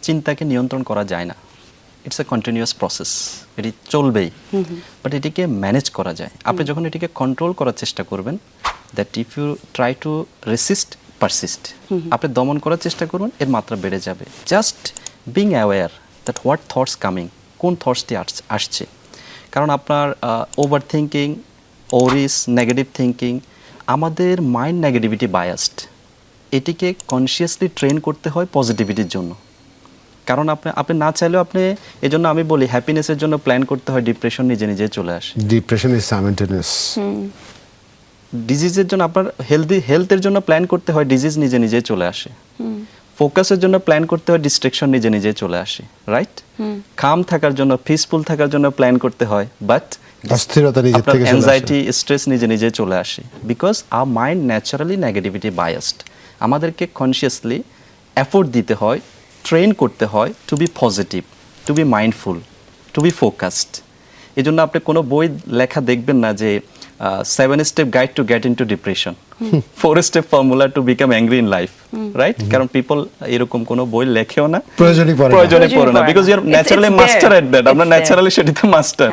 চিন্তাকে নিয়ন্ত্রণ করা যায় না, ইটস এ কন্টিনিউয়াস প্রসেস, এটি চলবেই, বাট এটিকে ম্যানেজ করা যায়। আপনি যখন এটিকে কন্ট্রোল করার চেষ্টা করবেন, that if you try to resist persist, আপনি দমন করার চেষ্টা করবেন, এর মাত্রা বেড়ে যাবে। Just being aware that what thoughts coming, কোন থটসটি আসছে। কারণ আপনার overthinking, worries, negative thinking, আমাদের মাইন্ড নেগেটিভিটি বায়াসড, এটিকে কনসিয়াসলি ট্রেন করতে হয় পজিটিভিটির জন্য। কারণ আপনি না চাইলেও আপনি, এই জন্য আমি বলি হ্যাপিনেসের জন্য প্ল্যান করতে হয়, ডিপ্রেশন নিজে নিজে চলে আসে। Depression is simultaneous. ডিজিজের জন্য আপনার হেলথের জন্য প্ল্যান করতে হয়, ডিজিজ নিজে নিজে চলে আসে। ফোকাসের জন্য প্ল্যান করতে হয়, ডিস্ট্রাকশন নিজে নিজে চলে আসে, রাইট? কাম থাকার জন্য, পিসফুল থাকার জন্য প্ল্যান করতে হয়, বাট অস্থিরতা নিজে থেকে চলে আসে, অ্যাংজাইটি, স্ট্রেস নিজে নিজে চলে আসে, because our mind naturally negativity biased. আমাদেরকে কনসিয়াসলি এফোর্ট দিতে হয়, ট্রেন করতে হয় to be positive, to be mindful, to be focused. এই জন্য আপনি কোনো বই লেখা দেখবেন না যে 7 step guide to get into depression, 4 step formula to become angry in life, right? কারণ পিপল এরকম কোনো বই লেখেও না, প্রয়োজনই পড়ে না, because you are naturally master at that. আমরা ন্যাচারালি সেটিতে মাস্টার।